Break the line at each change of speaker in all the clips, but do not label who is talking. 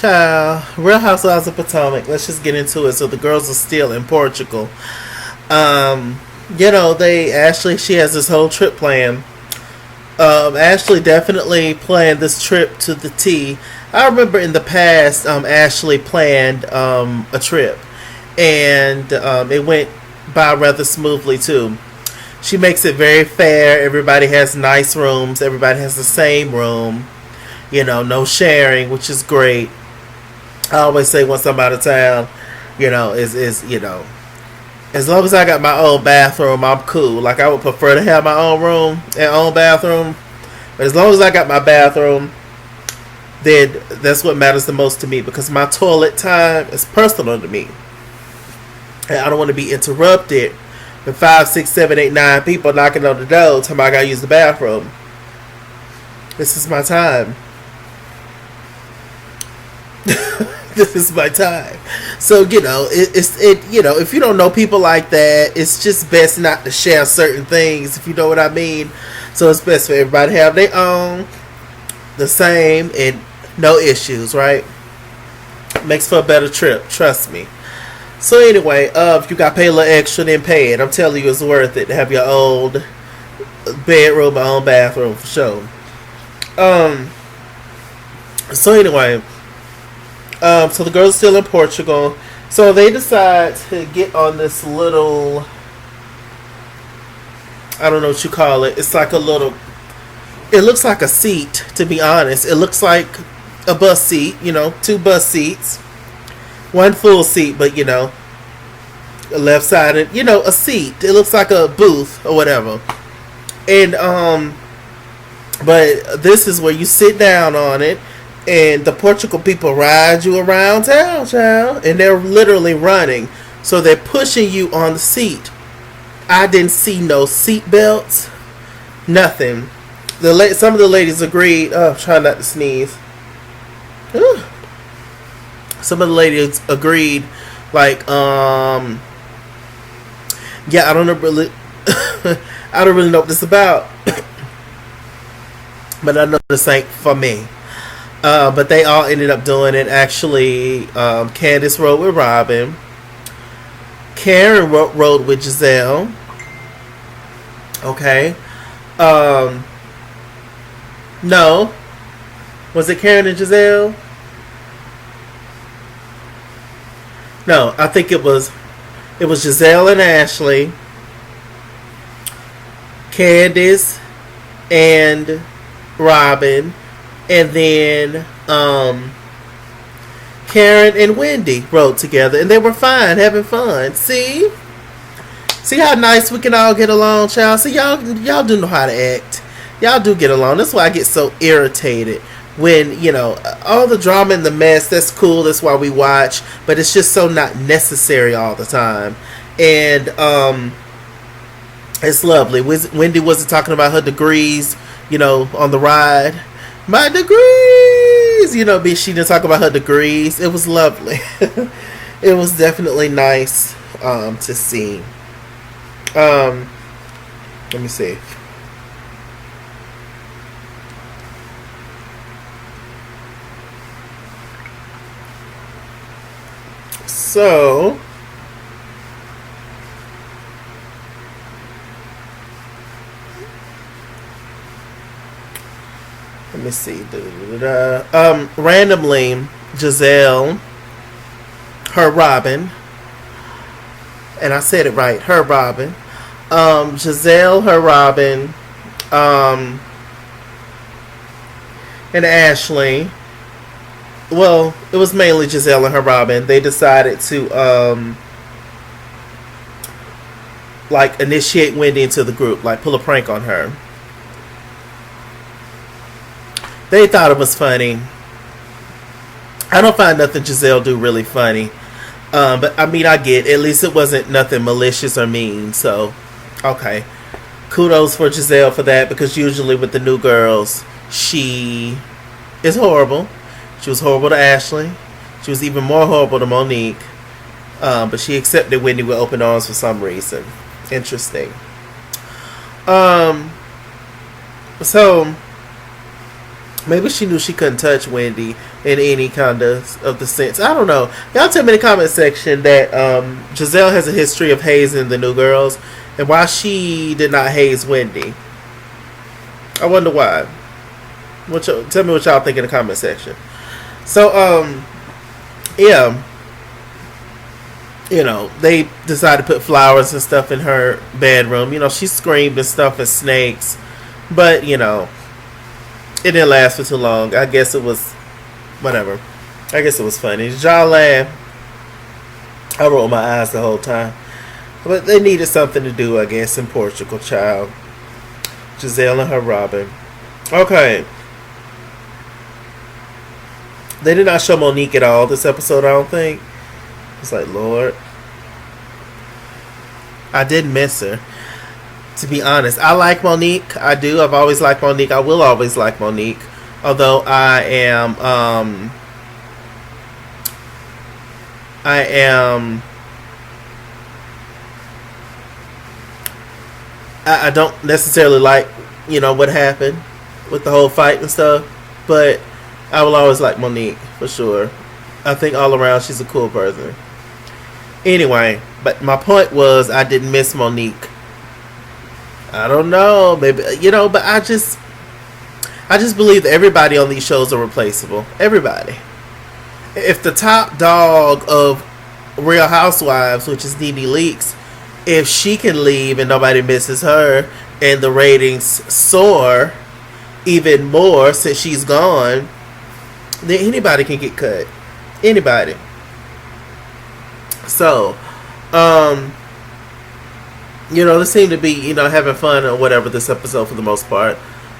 Real Housewives of Potomac. Let's just get into it. So the girls are still in Portugal. They Ashley. She has this whole trip planned. Ashley definitely planned this trip to the T. I remember in the past, Ashley planned a trip, and it went by rather smoothly too. She makes it very fair. Everybody has nice rooms. Everybody has the same room. No sharing, which is great. I always say once I'm out of town, is as long as I got my own bathroom, I'm cool. Like I would prefer to have my own room and own bathroom, but as long as I got my bathroom, then that's what matters the most to me because my toilet time is personal to me, and I don't want to be interrupted with 5, 6, 7, 8, 9 people knocking on the door telling me I gotta use the bathroom. This is my time. This is my time. So if you don't know people like that, it's just best not to share certain things, if you know what I mean. So it's best for everybody to have their own, the same, and no issues, right? Makes for a better trip, trust me. So anyway, if you got to pay a little extra, then pay it. I'm telling you, it's worth it to have your own bedroom, your own bathroom for sure. Um. So anyway, so the girls are still in Portugal. So they decide to get on this little, I don't know what you call it. It's like a little, it looks like a seat, to be honest. It looks like a bus seat, two bus seats. One full seat, but a left sided, a seat. It looks like a booth or whatever. And, but this is where you sit down on it. And the Portugal people ride you around town, child. And they're literally running. So they're pushing you on the seat. I didn't see no seat belts. Nothing. Some of the ladies agreed. Oh, try not to sneeze. Whew. Some of the ladies agreed. Like, yeah, I don't know really. I don't really know what this is about. But I know this ain't for me. But they all ended up doing it. Actually, Candace rode with Robin. Karen rode with Giselle. Okay. No. Was it Karen and Giselle? No, I think it was Giselle and Ashley, Candace and Robin, and then Karen and Wendy rode together, and they were fine, having fun. See how nice we can all get along, child. See, y'all do know how to act. Y'all do get along. That's why I get so irritated when all the drama and the mess. That's cool. That's why we watch, but it's just so not necessary all the time. And it's lovely. Wendy wasn't talking about her degrees, on the ride. My degrees, she didn't talk about her degrees. It was lovely. It was definitely nice to see. Let me see. So, let me see. Randomly, Giselle, her Robin, and I said it right, her Robin. Giselle, her Robin, and Ashley. Well, it was mainly Giselle and her Robin. They decided to like initiate Wendy into the group, like pull a prank on her. They thought it was funny. I don't find nothing Giselle do really funny. But I mean, I get, at least it wasn't nothing malicious or mean. So, okay. Kudos for Giselle for that, because usually with the new girls, she is horrible. She was horrible to Ashley. She was even more horrible to Monique. But she accepted Wendy with open arms for some reason. Interesting. So Maybe she knew she couldn't touch Wendy in any kind of the sense. I don't know. Y'all tell me in the comment section that Giselle has a history of hazing the new girls, and why she did not haze Wendy. I wonder why. Tell me what y'all think in the comment section. So, yeah. They decided to put flowers and stuff in her bedroom. She screamed and stuff and snakes. But, it didn't last for too long. I guess it was whatever. I guess it was funny. Did y'all laugh? I rolled my eyes the whole time. But they needed something to do, I guess, in Portugal, child. Giselle and her Robin. Okay. They did not show Monique at all this episode, I don't think. It's like, Lord. I did miss her. To be honest, I like Monique. I do. I've always liked Monique. I will always like Monique. Although I don't necessarily like, what happened with the whole fight and stuff. But I will always like Monique, for sure. I think all around she's a cool person. Anyway, but my point was I didn't miss Monique. I don't know, maybe, but I just believe that everybody on these shows are replaceable. Everybody. If the top dog of Real Housewives, which is NeNe Leakes, if she can leave and nobody misses her, and the ratings soar even more since she's gone, then anybody can get cut. Anybody. So, they seem to be, having fun or whatever this episode for the most part.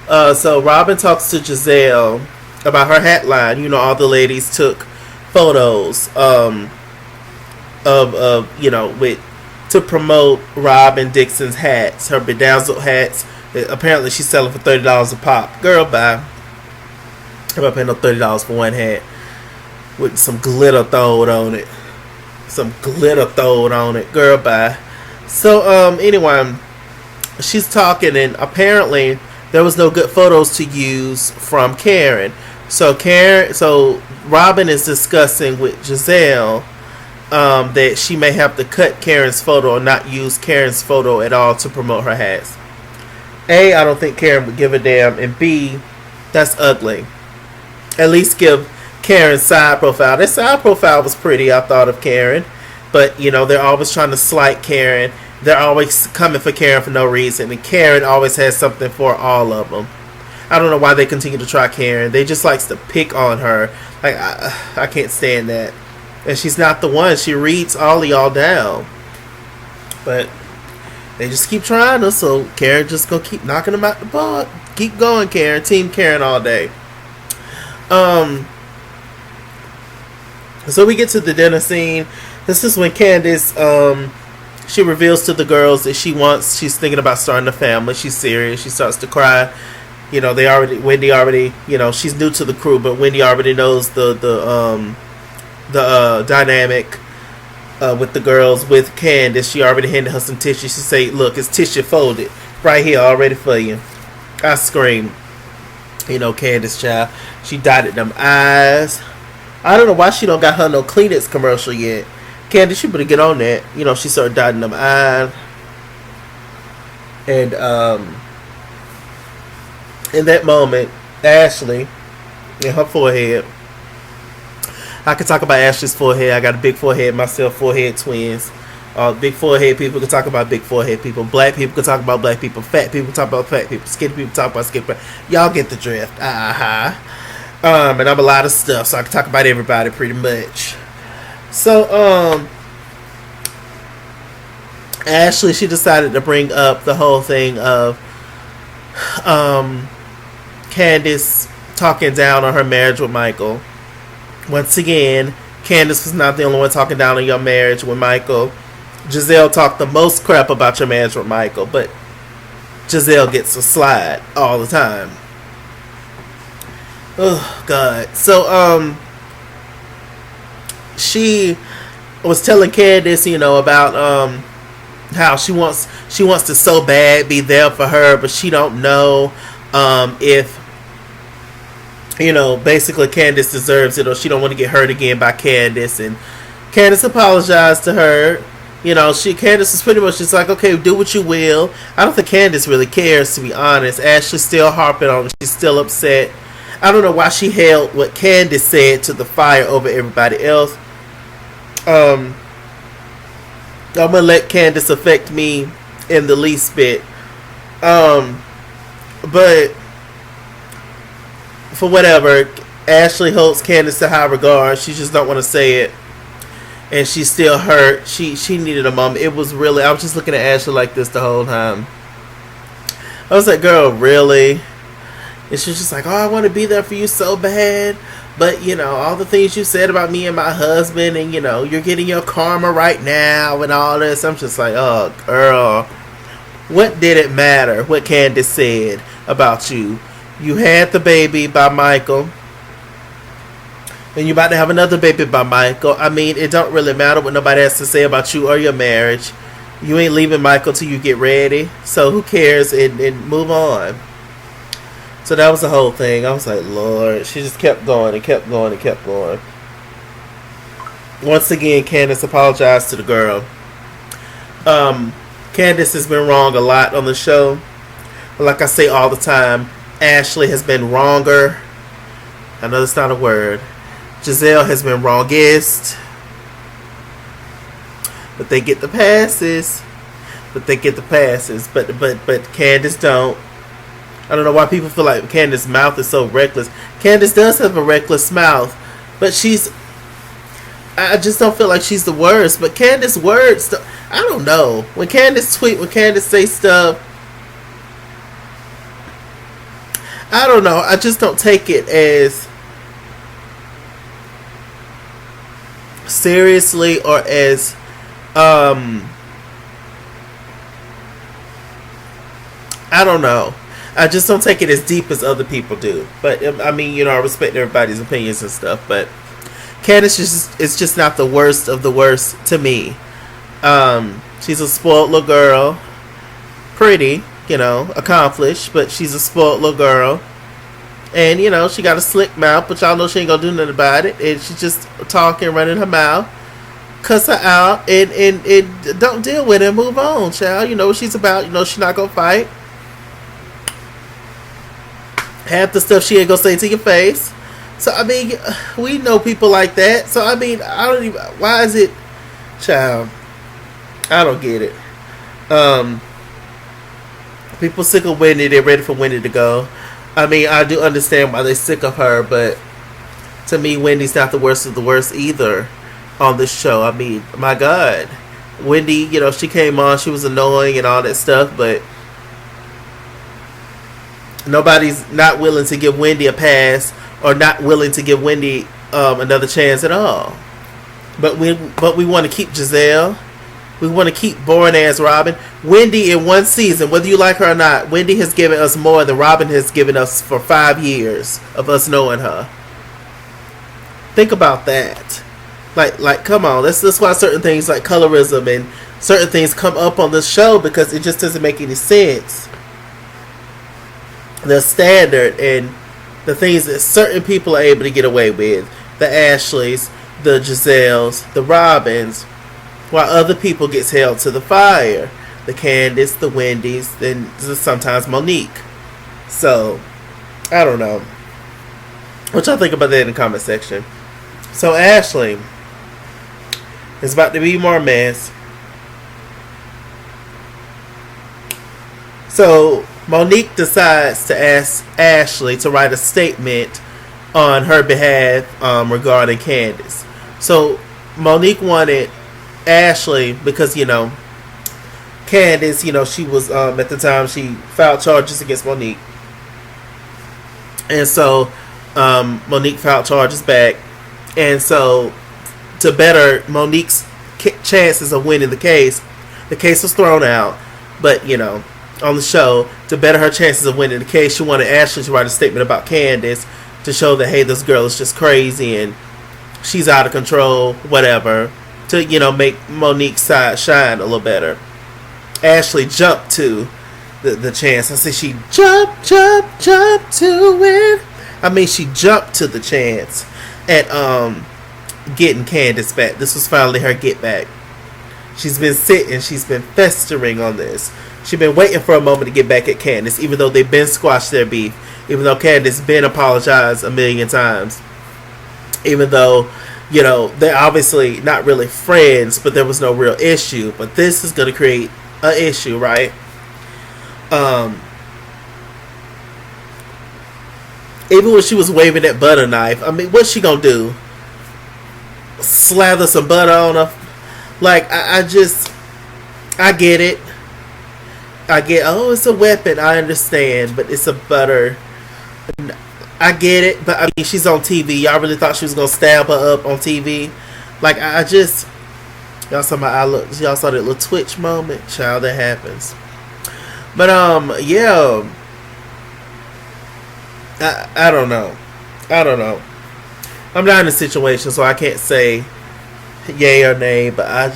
So Robin talks to Giselle about her hat line. All the ladies took photos to promote Robin Dixon's hats, her bedazzled hats. Apparently she's selling for $30 a pop. Girl, bye. I'm not paying no $30 for one hat with some glitter thrown on it. Girl, bye. So, anyway, she's talking, and apparently there was no good photos to use from Karen. So Robin is discussing with Giselle that she may have to cut Karen's photo or not use Karen's photo at all to promote her hats. A, I don't think Karen would give a damn, and B, that's ugly. At least give Karen's side profile. That side profile was pretty, I thought, of Karen. But, they're always trying to slight Karen. They're always coming for Karen for no reason. And Karen always has something for all of them. I don't know why they continue to try Karen. They just likes to pick on her. Like, I can't stand that. And she's not the one. She reads all of y'all down. But they just keep trying her. So Karen just gonna keep knocking them out the park. Keep going, Karen. Team Karen all day. So we get to the dinner scene. This is when Candace, she reveals to the girls that she's thinking about starting a family. She's serious. She starts to cry. Wendy already, she's new to the crew, but Wendy already knows the dynamic with the girls with Candace. She already handed her some tissue. She say, look, it's tissue folded right here already for you. I screamed. Candace, child. She dotted them eyes. I don't know why she don't got her no Kleenex commercial yet. Candace, you better get on that. She started dotting them eyes. And in that moment, Ashley, in her forehead, I could talk about Ashley's forehead. I got a big forehead myself, forehead twins. Big forehead people can talk about big forehead people. Black people can talk about black people. Fat people talk about fat people. Skinny people talk about skinny people. Y'all get the drift. And I'm a lot of stuff, so I can talk about everybody pretty much. So, Ashley, she decided to bring up the whole thing of Candace talking down on her marriage with Michael. Once again, Candace was not the only one talking down on your marriage with Michael. Giselle talked the most crap about your marriage with Michael, but Giselle gets a slide all the time. Oh, God. So, she was telling Candace, about how she wants to so bad be there for her, but she don't know if Basically Candace deserves it, or she don't want to get hurt again by Candace. And Candace apologized to her. Candace is pretty much just like, okay, do what you will. I don't think Candace really cares, to be honest. Ashley's still harping on it. She's still upset. I don't know why she held what Candace said to the fire over everybody else. I'm gonna let Candace affect me in the least bit. But for whatever, Ashley holds Candace to high regard. She just don't want to say it, and she's still hurt. She needed a moment. It was really. I was just looking at Ashley like this the whole time. I was like, girl, really? And she's just like, oh, I want to be there for you so bad. But, all the things you said about me and my husband, and, you're getting your karma right now and all this. I'm just like, oh, girl. What did it matter what Candace said about you? You had the baby by Michael. And you're about to have another baby by Michael. I mean, it don't really matter what nobody has to say about you or your marriage. You ain't leaving Michael till you get ready. So who cares? And move on. So that was the whole thing. I was like, Lord. She just kept going and kept going and kept going. Once again, Candace apologized to the girl. Candace has been wrong a lot on the show. But like I say all the time, Ashley has been wronger. I know that's not a word. Giselle has been wrongest. But they get the passes. But Candace don't. I don't know why people feel like Candace's mouth is so reckless. Candace does have a reckless mouth, but I just don't feel like she's the worst. But Candace's words, I don't know. When Candace say stuff, I don't know. I just don't take it as seriously or as I don't know. I just don't take it as deep as other people do. But, I mean, I respect everybody's opinions and stuff. But Candace is just not the worst of the worst to me. She's a spoiled little girl. Pretty, accomplished. But she's a spoiled little girl. And, she got a slick mouth. But y'all know she ain't going to do nothing about it. And she's just talking, running her mouth. Cuss her out. And don't deal with it. Move on, child. You know what she's about. She's not going to fight. Half the stuff she ain't gonna say to your face. So, I mean, we know people like that. So, I mean, I don't even... Why is it... Child. I don't get it. People sick of Wendy. They're ready for Wendy to go. I mean, I do understand why they're sick of her. But to me, Wendy's not the worst of the worst either on this show. I mean, my God. Wendy, she came on. She was annoying and all that stuff. But... nobody's not willing to give Wendy a pass or not willing to give Wendy another chance at all. But we want to keep Giselle. We want to keep boring ass Robin. Wendy in one season, whether you like her or not, Wendy has given us more than Robin has given us for 5 years of us knowing her. Think about that. Like, come on. That's why certain things like colorism and certain things come up on this show, because it just doesn't make any sense. The standard and the things that certain people are able to get away with, the Ashleys, the Giselles, the Robins, while other people gets held to the fire, the Candace, the Wendy's, and sometimes Monique. So, I don't know. What y'all think about that in the comment section? So, Ashley is about to be more mess. So, Monique decides to ask Ashley to write a statement on her behalf regarding Candace. So Monique wanted Ashley because, Candace, she was, at the time, she filed charges against Monique. And so Monique filed charges back. And so to better Monique's chances of winning the case was thrown out. But, on the show, to better her chances of winning the case, she wanted Ashley to write a statement about Candace to show that, hey, this girl is just crazy and she's out of control, whatever, to, make Monique's side shine a little better. Ashley jumped to the chance. I said she jumped to it. I mean, she jumped to the chance at getting Candace back. This was finally her get back. She's been sitting, she's been festering on this. She's been waiting for a moment to get back at Candace, even though they've been squashed their beef, even though Candace been apologized a million times, even though, you know, they're obviously not really friends, but there was no real issue. But this is going to create an issue, right? Even when she was waving that butter knife, I mean, what's she gonna do? Slather some butter on her? Like, I get it. I get, oh, it's a weapon, I understand, but it's a butter. I get it, but I mean, she's on TV. Y'all really thought she was gonna stab her up on TV? Like, I just, y'all saw y'all saw that little twitch moment? Child, that happens. But, yeah. I don't know. I'm not in a situation, so I can't say yay or nay, but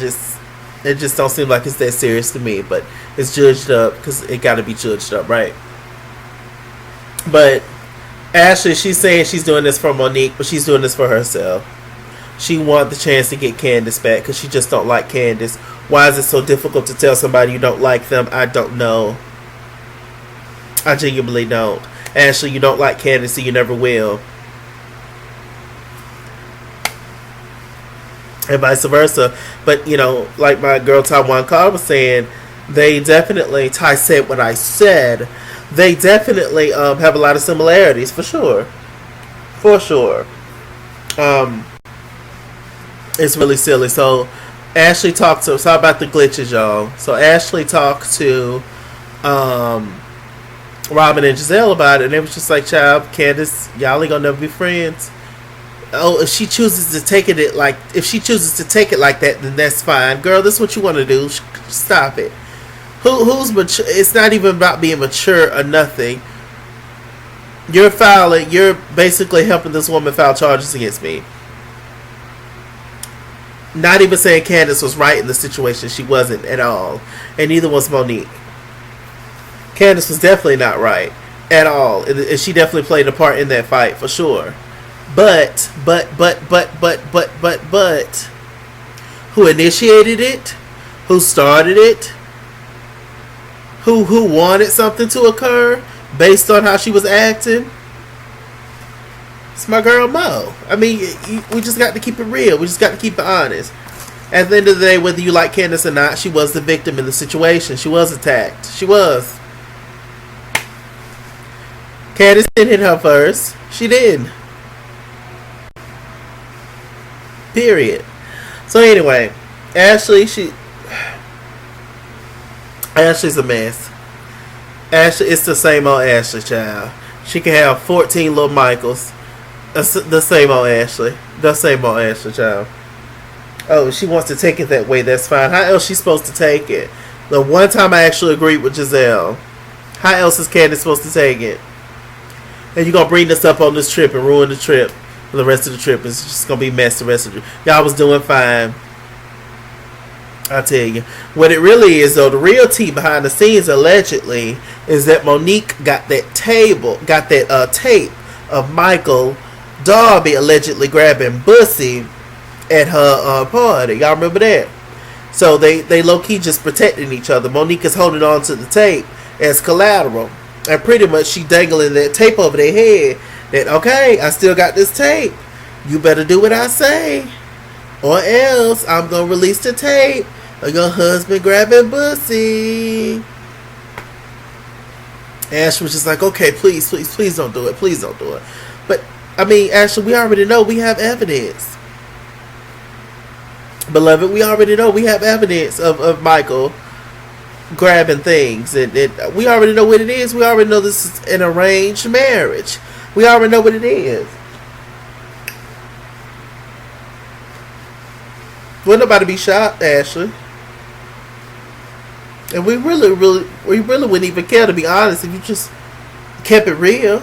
it just don't seem like it's that serious to me. But it's judged up, because it got to be judged up, right? But Ashley, she's saying she's doing this for Monique, but she's doing this for herself. She wants the chance to get Candace back, because she just don't like Candace. Why is it so difficult to tell somebody you don't like them? I don't know. I genuinely don't. Ashley, you don't like Candace, so you never will. And vice versa. But, you know, like my girl Taiwan Carr was saying, they definitely, Ty said what I said, they definitely have a lot of similarities, for sure. For sure. It's really silly. So, Ashley talked to, sorry about the glitches, y'all. So, Ashley talked to Robin and Giselle about it, and it was just like, child, Candace, y'all ain't gonna never be friends. Oh, if she chooses to take it like that, then that's fine. Girl, this is what you want to do. Stop it. Who's mature? It's not even about being mature or nothing. You're basically helping this woman file charges against me. Not even saying Candace was right in the situation. She wasn't at all. And neither was Monique. Candace was definitely not right at all, and she definitely played a part in that fight, for sure. But, who initiated it? Who started it? Who wanted something to occur based on how she was acting? It's my girl Mo. I mean, we just got to keep it real. We just got to keep it honest. At the end of the day, whether you like Candace or not, she was the victim in the situation. She was attacked. She was. Candace didn't hit her first. She did. Period. So anyway, Ashley's a mess. Ashley, it's the same old Ashley, child. She can have 14 little Michaels. The same old Ashley. The same old Ashley, child. Oh, she wants to take it that way, that's fine. How else is she supposed to take it? The one time I actually agreed with Giselle. How else is Candace supposed to take it? And you're going to bring this up on this trip and ruin the trip. For the rest of the trip, it's just going to be mess the rest of the trip. Y'all was doing fine. I tell you. What it really is, though, the real tea behind the scenes, allegedly, is that Monique got that tape of Michael Darby allegedly grabbing Bussy at her party. Y'all remember that? So they low-key just protecting each other. Monique is holding on to the tape as collateral. And pretty much she dangling that tape over their head. That, okay, I still got this tape. You better do what I say. Or else I'm going to release the tape of your husband grabbing Bussy. Ash was just like, okay, please don't do it. Please don't do it. But, I mean, Ashley, we already know we have evidence. Beloved, we already know we have evidence of Michael grabbing things, and we already know what it is. We already know this is an arranged marriage. We already know what it is. Wouldn't nobody be shocked, Ashley? And we really wouldn't even care, to be honest, if you just kept it real.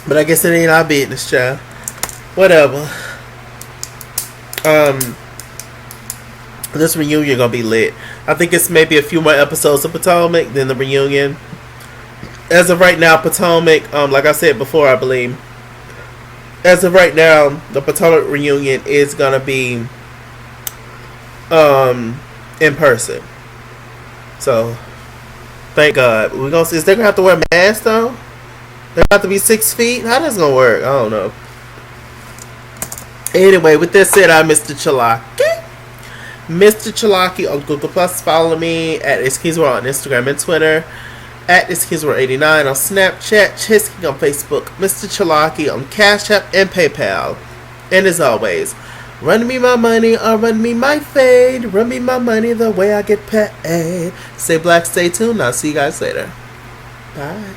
But I guess it ain't our business, child. Whatever. This reunion gonna be lit. I think it's maybe a few more episodes of Potomac, then the reunion. as of right now, Potomac, like I said before, I believe, as of right now, the Potomac reunion is gonna be in person. So thank God. We gonna see. Is they gonna have to wear masks though? They have to be 6 feet. How that's gonna work? I don't know. Anyway, with that said, I'm Mr. Chalaki. Mr. Chalaki on Google Plus. Follow me at Iskizwar on Instagram and Twitter. At Iskizwar89 on Snapchat. Chisking on Facebook. Mr. Chalaki on Cash App and PayPal. And as always, run me my money or run me my fade. Run me my money the way I get paid. Stay black, stay tuned. I'll see you guys later. Bye.